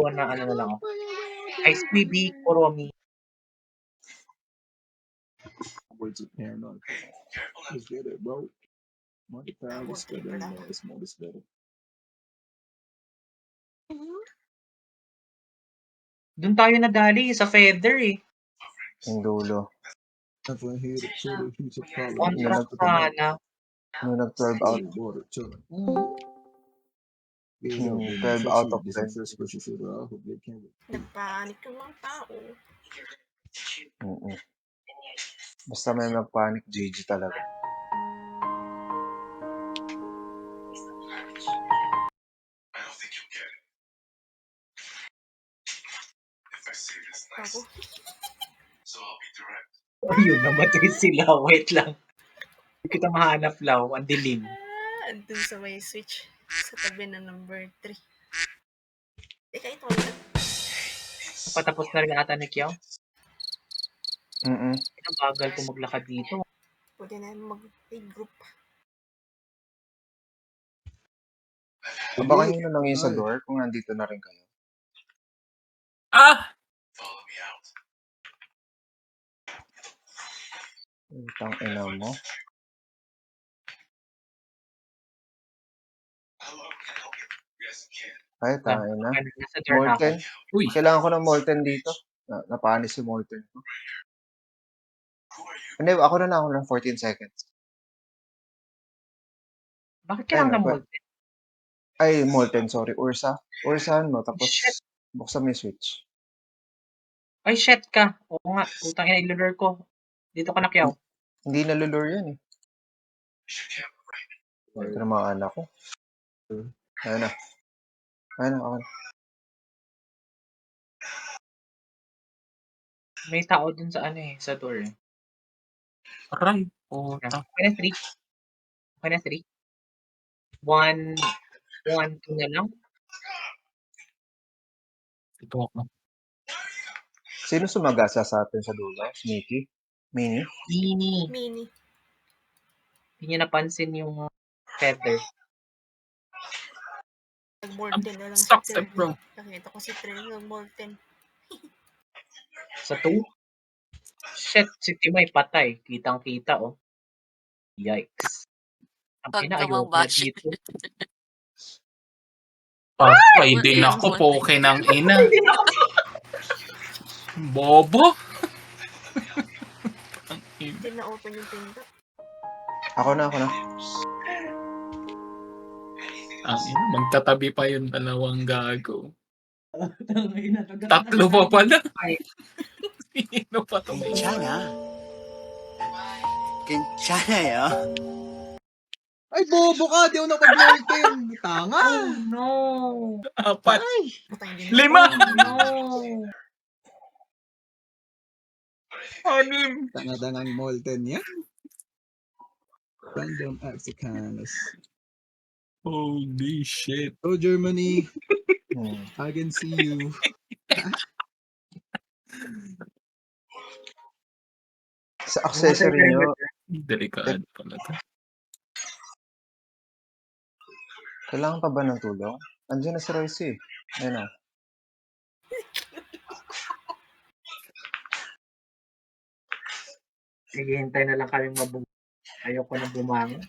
ko na ano na lang ako. Ice BB, Kuromi. Words of paranoid. Let's get it, bro. Money power is better than more. It's more is better. Doon tayo nadali sa Feather eh. Yung dulo. Never here to chill the heat of color. On track sana. Nung nag-12 out. Water turn. 12 out of 10. Nagpanik yung mga tao. Basta may mag-panic, GG talaga. Ako. Ayun, namatay sila. Wait lang. Hindi kita mahanap lang. Ang dilim. Andun sa may switch. Sa tabi na number 3. Teka, ito ulit. Patapos na rin ata ni Kiao. Mm-mm. Ang bagal ko maglakad dito. Pwede na mag-group. Baka nyo na lang yun sa door kung nandito na rin kayo. Itang ina mo. Ay, tangin na. Nasa door na ako. Molten. Uy. Kailangan ko ng Molten dito. Napanis si Molten ko. Hindi, ako na ako ng 14 seconds. Bakit kailangan ng Molten? Ay, Molten, sorry. Ursa. Ursahan mo, tapos Shit. buksan mo yung switch. Ay, shit ka. Oo nga. Putang ina, ilulure ko. Dito ka na, Kiao. Hindi nalulure yan eh. Ito na mga anak ko. Ayun na. Ayun na, okay. May tao dun sa ano eh, sa door eh. Aray, puta. Okay na 3. Okay na 3. 1, 2 na lang. Ito ako. Sino sumagasa sa atin sa dulo? Sneaky? Mini? Mini. Mini. Hindi niya napansin yung Feather. Nag-Molten na lang si Stop Trey. it, bro. Nakita ko si Trey nag-Molten. Sa 2? Shit, si Timay patay. Kitang-kita oh. Yikes. Ang ina, ayoko na dito. Patay din ako, poke ng ina. Bobo. Hindi na-open yung pinto. Ako na. Ang ina, magtatabi pa yung dalawang gago. Tatlo pa pala. Sino pa ito? Kinchana Ay, bobo ka! Di ako nakapag-Molten! Tanga! Oh no! 4. Patay din 5. No! 6. Tanga-tangang Molten yan. Random Africanus. Holy shit. Oh, Germany. I can see you. Sa accessory nyo, Delikado pala ito. kailangan pa ba ng tulong? Andiyan na si Royce eh. Ayun na. Naghihintay na lang kaming ayoko na bumangon.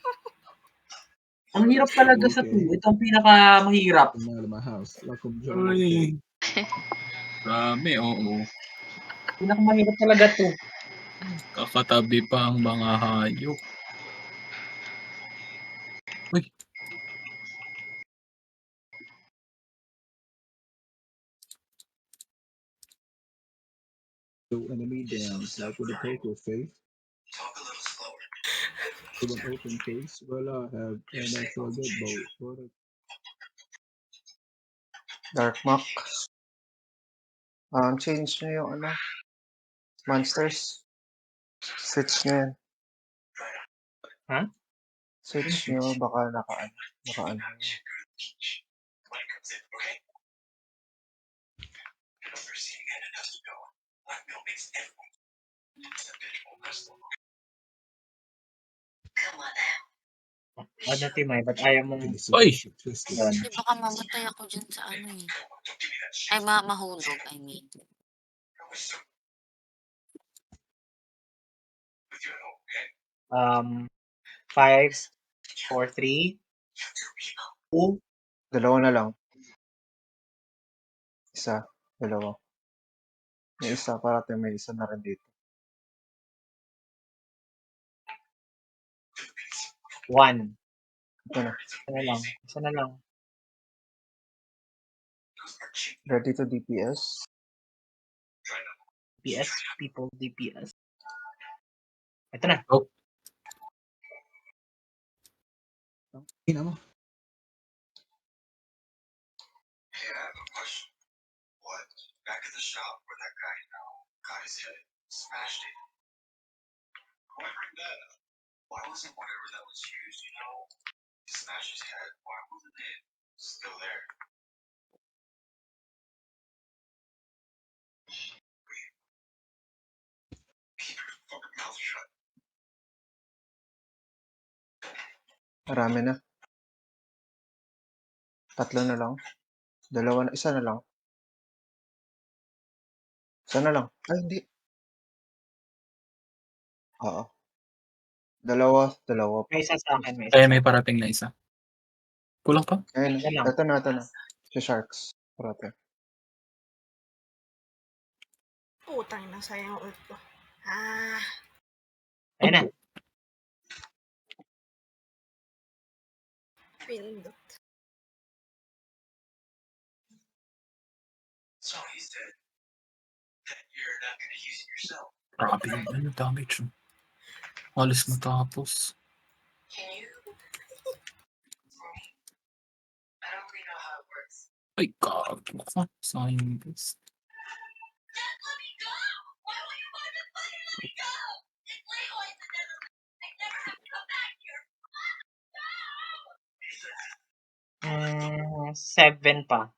Ang hirap talaga sa 2. Ito ang pinakamahirap. Come out of my house. Welcome, Uy. Dami, oo. Pinakamahirap talaga 2. Kakatabi pa ang mga hayop. Uy. So enemy down. Like with a poker face. With an open case. Well, I have an actual deadbolt. Dark Mac. Change nyo yung monsters. Switch nyo yan. Ha? Switch nyo, baka naka-ano. Ano, Timay? Ba't ayaw mong... Uy! Hindi baka mamatay ako dyan sa ano eh. Ay, mahulog, I mean. 5, 4, 3, 2, Dalawa na lang. Isa, dalawa. May isa, parating may isa na rin dito. 1. Ito na. Isa na lang. Isa na lang. Ready to DPS. DPS, people DPS. Ito na. Oh, Ina mo. Marami na. Tatlo na lang. Dalawa na. Isa na lang. Isa na lang. Ay, hindi. Oo. Dalawa. May isa sa akin. May isa. may parating na isa. Kulang pa? Ayun. Yan lang. Ito na. Si Sharks. Parating. Putang na, sayang ult ko. Ayun na. Pindot. Grabe yung damage. Alis matapos. Ay, God. Sayang this. Mm, 7 pa.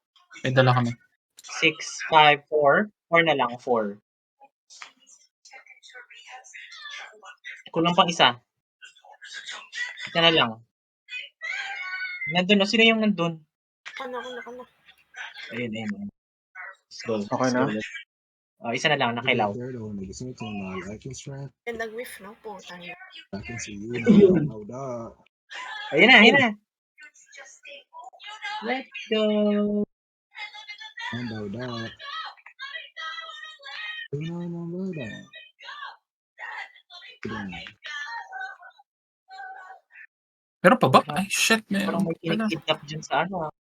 May dala kami. 6, 5, 4. 4 na lang. 4. Kulang pang isa. Isa na lang. Nandun. Sino yung nandun? Ano. Ayun. Let's go. Okay na? Isa na lang. Nakilaw. And nag-whiff, no? Putang na. I can see you now. No doubt. Ayun na. Let's go. No doubt. No doubt. Meron pa ba? Ay, shit. Parang Meron may pala. kinikidnap dyan sa ano.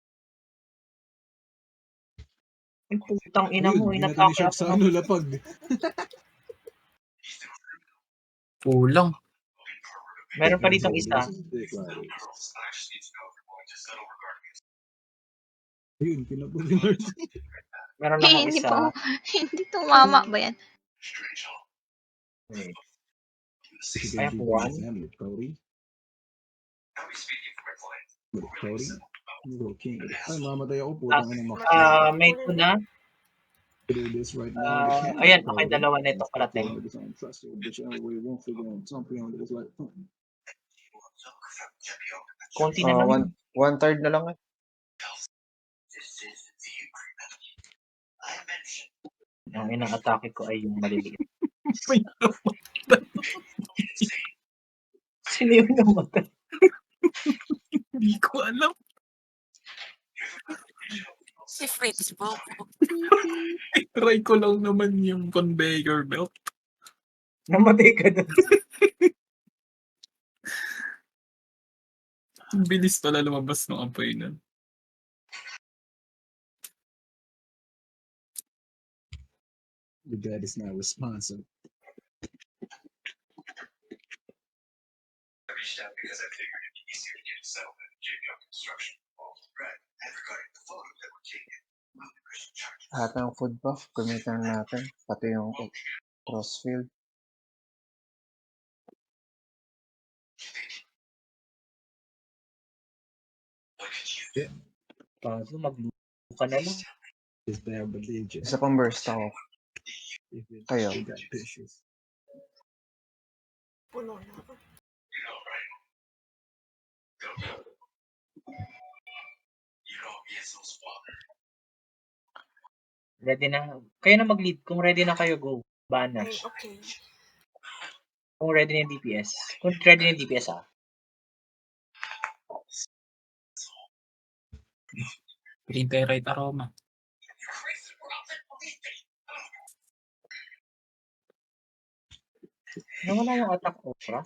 Ay, putang ina mo. Ayun, ginagawa ni Inatake Shark ako sa ng... ano, lapag. Kulang. Meron pa ditong isa. Ayun, pinapag ni Marcy. Meron akong Hindi isa. po. Hindi tumama ba yan? Wait. Sige, I have one. Cody. Cody? King. Ay, mamatay ako po. May 2 na. Do this right now. Ayan, okay, dalawa na ito parating. Konti na lang. 1/3 na lang eh. Ang inang atake ko ay yung maliliit. Sino yung namatay? Hindi ko alam. Si Fritz, bro. Try ko lang naman yung conveyor belt. Namatay ka doon. Ang bilis pala lumabas ng apoy nun. The dad is not responsive. Lahat ng food buff, gamitan natin. Pati yung crossfield. Kaso magluto ka na lang. Is there religion? Isa pang burst ako. Kayo. Puno na ako. Ready na. Kayo na mag-lead. Kung ready na kayo, go. I'm Banash. okay. Kung ready na yung DPS. Kung ready na yung DPS, ah. Hintay right aroma. Nawala yung attack aura.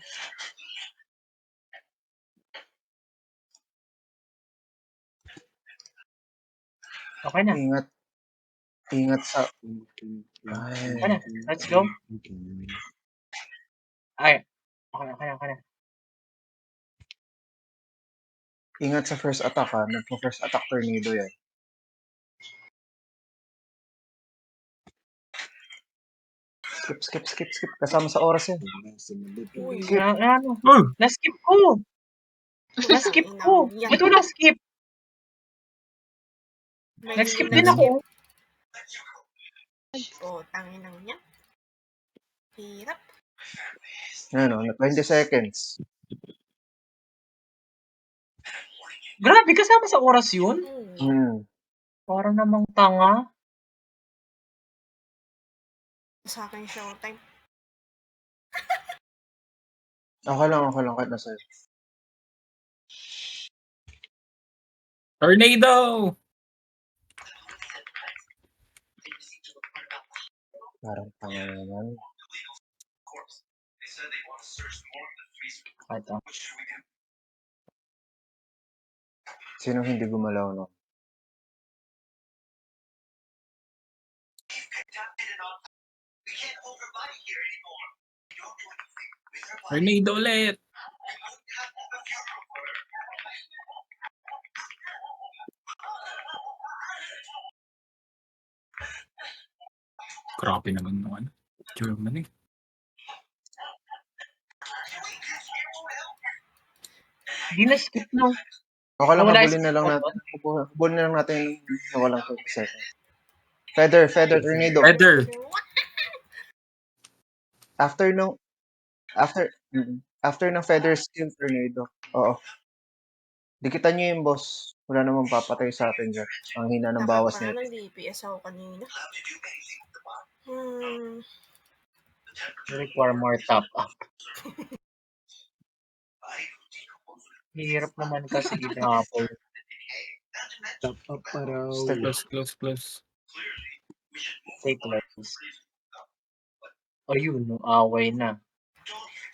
Okay na. Ingat. Ingat sa... Ay. Okay na. Let's go. Ay. Okay na. Ingat sa first attack ha. Nagpo-first attack tornado yan. Skip. Kasama sa oras yan. Uy, Skip. Ano? Oh! Na-skip ko. Na-skip ko. Yan. Ba't walang skip? May Nag-skip hindi din ako. Oh, tanginang yan. Hirap. Ano, 20 seconds. Grabe, kasama sa oras yun? Parang namang tanga. Sa akin showtime. Okay lang. Kahit nasa... Tornado! Parang tanga naman. Ito. Sino hindi gumalaw no? Tornado ulit! Grabe naman naman. Germany. Di na-skip no. Okay lang, Wala habulin na lang natin. Habulin na lang natin na walang 20 seconds. Feather, tornado. Feather! After ng feather skill tornado. Oo. Dikitan nyo yung boss. Wala namang papatay sa atin dyan. Ang hina ng bawas Dapat nito. pala DPS ako kanina. Require more top up. Hirap naman kasi i-double. Top up pa raw. Close. Take close. Ayun, no, away na.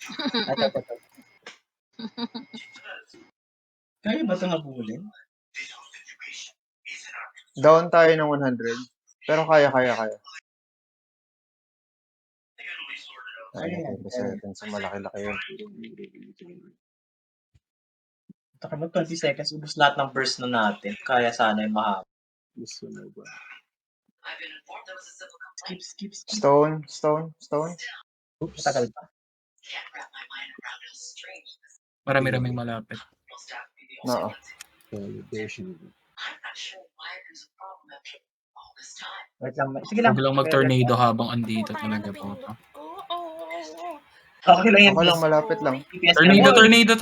Ito. Kaya ba ito habulin? Down tayo ng 100. Pero kaya. Ay, 20 seconds. Malaki-laki yun. Ito ka 20 seconds, ubus lahat ng burst na natin. Kaya sana yung mahaba. Gusto mo ba? Skip. Stone. Oops. Matagal pa. Marami-raming malapit. Oo. Validation. Wait lang. Sige lang. Huwag lang mag-tornado habang andito talaga po. Okay lang yan. Okay lang, malapit lang. DPS Tornado!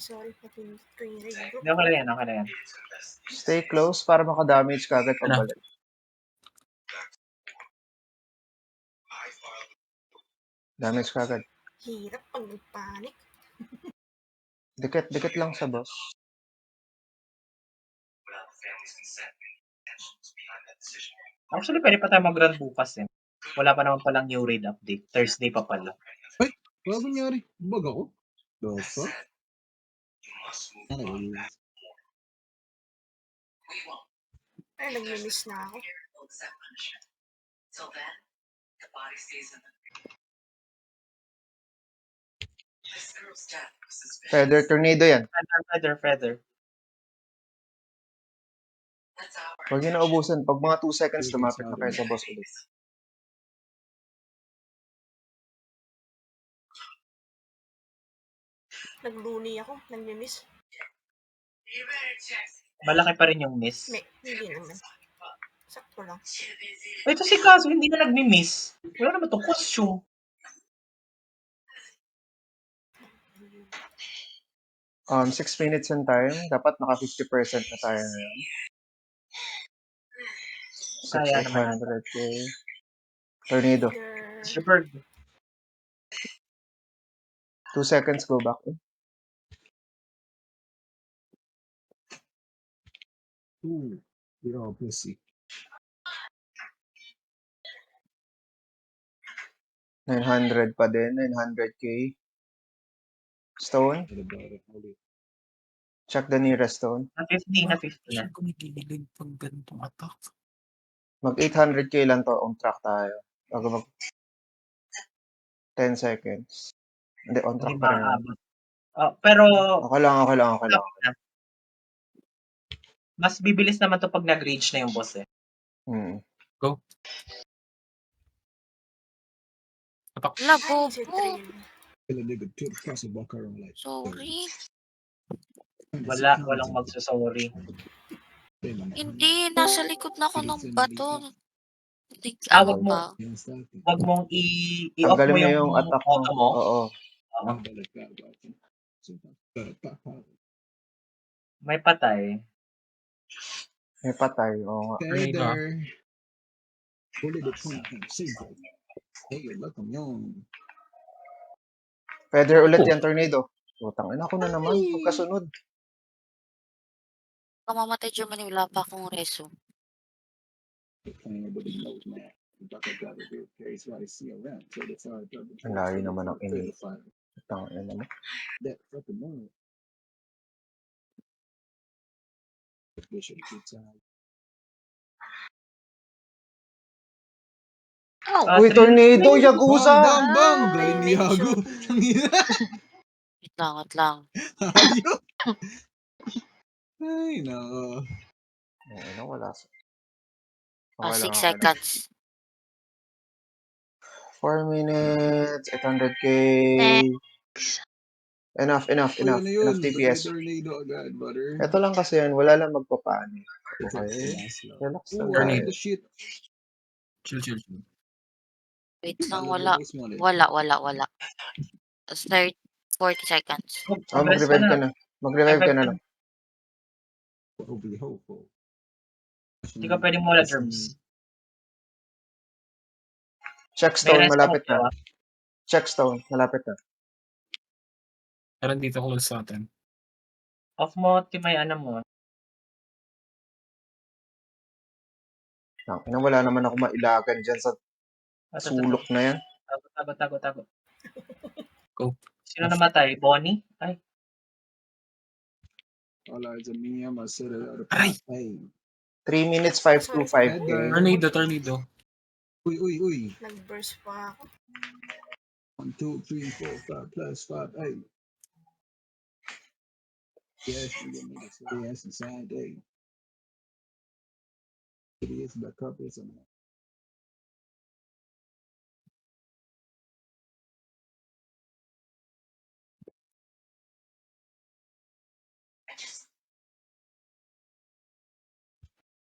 Sorry. Napindot ko yung regroup. Okay lang yan. Stay close para maka-damage ka agad pabalik. Damage ka agad. Hirap pag nagpanik. Dikit lang sa boss. Actually, pwede pa tayo mag-run bukas eh. Wala pa naman palang new raid update. Thursday pa pala. Ay! Wala nangyari. Bug ako? The fuck? Ay, nag-miss na ako. Feather tornado yan. Feather. Huwag nyo na ubusan. Pag mga 2 seconds, lumapit na kayo sa boss ulit. Nagluni ako. Nag-miss. Malaki pa rin yung miss. Hindi naman. Sakto lang. Ito si Kaso, hindi na nagmi-miss. Wala naman itong costume. 6 minutes yung time. Dapat naka 50% na tayo ngayon. Kaya naman. 800K. Tornado. Trigger. Super. 2 seconds, go back. Ooh, you're all pussy. 900 pa din. 900K. Stone. What about it? Hold it. Check the nearest stone. Na 50 na. 50 na. Siya kumikilig pag ganitong attack. Mag 800K lang to. On track tayo. Bago mag 10 seconds. Hindi, on Hindi track pa rin. maaabot. Pero Okay lang, okay lang, okay lang. mas bibilis naman to pag nag-reach na yung boss eh. Go. Attack. Wala, Ay, bobo. si Trin. Kill a nigga to the cross and walk around like. Sorry. Walang magsasorry. Hindi, nasa likod na ako ng bato. Ah, Ano wag mo. ba? Wag mong i-off Tanggalin mo mo yung yung attack mo. auto mo. Oo. May patay. May patay. Oo nga. Hey Tornado. there. Bully the 20 single. Hey, you're welcome, young. Feather ulit Oh. yan, tornado. Putang ina ko na naman. Pagkasunod. Kamamatay Germany, wala pa akong reso. Ang layo naman ang ini. Putang ina naman. Oh, Uy, tornado, Yakuza! Bang, bang! Ay, Galing ni medyo. Yago. Wait lang. Ayun. Ay, nako. Ano, wala. 6 seconds. 4 minutes, 800K. next. Enough. Uy, ano yun? Enough TPS. Tornado agad, butter. Ito lang kasi yan, wala lang magpapaani. Okay. Relax lang Ooh, tayo. I the shit. Chill. Wait lang, wala. Wala. Start 40 seconds. Mag-revive ka na. Mag-revive ka na lang. Hopefully hopeful. Hindi ka pwedeng mawala terms. Check May stone, rest malapit ako, na. Check stone, malapit na. Meron dito close sa atin. Off mo, may ano mo. Wala naman ako mailagan dyan sa sulok na yan. Tago. Go. Sino namatay? Bonnie? Ay, All eyes on me, I'm a sitter of the Aray! Hey. 3 minutes, 525K. Tornado. Uy. Nag-burst pa ako. 1, 2, 3, 4, 5 plus 5, 8. Yes, you get me the yes inside day. It is the couples and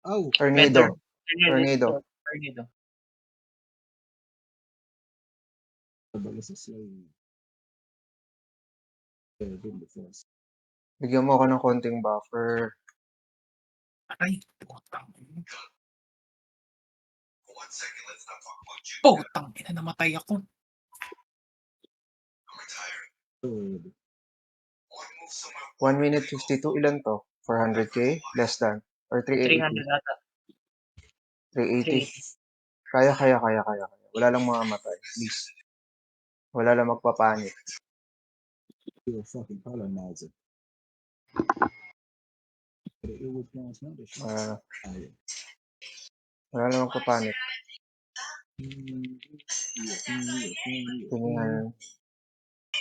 oh, Tornado. Tornado. balas sa slave. Been the first. Bigyan mo ako ng konting buffer. Aray, putang ina. Putang ina, namatay ako. Third. 1 minute 52, ilan to? 400K? Less than? Or 380? 300 ata. 380. Kaya. Wala lang mga matay. Please. Wala lang magpapanik. You're a fucking colonizer. It was going to the shit. Wala lang magpapanik. Tingnan.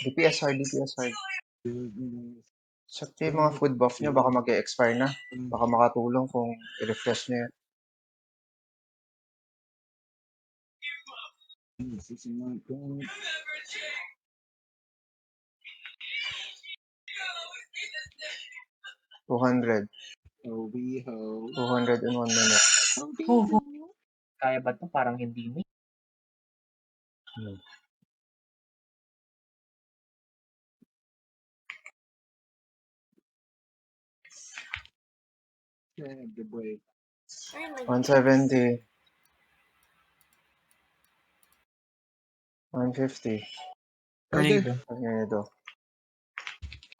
DPS hard. Check yung mga food buff nyo. Baka mag-expire na. Baka makatulong kung i-refresh nyo yan. $200. 200 in 1 minute. Kaya ba ito? Parang hindi mo. The break. Ay, 170. 150. Tornado. Tornado.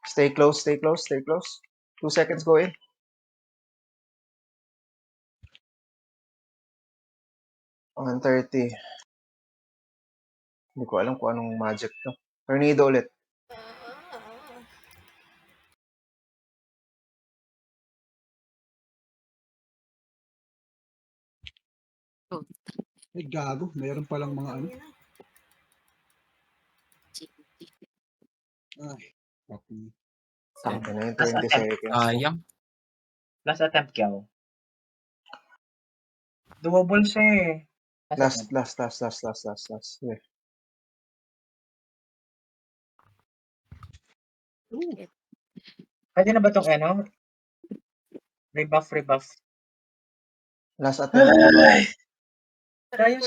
Stay close, stay close, stay close. 2 seconds go in. $130. Hindi ko alam kung anong magic to. Tornado ulit. Ay, gago. Mayroon palang mga ano. Ay, fucking. Tangka na yung Last 20 attempt. seconds. Sayang. Last attempt, Kiao. Doable siya eh. Last. Yeah. Pwede na ba itong ano? Rebuff. Last attempt. Kaya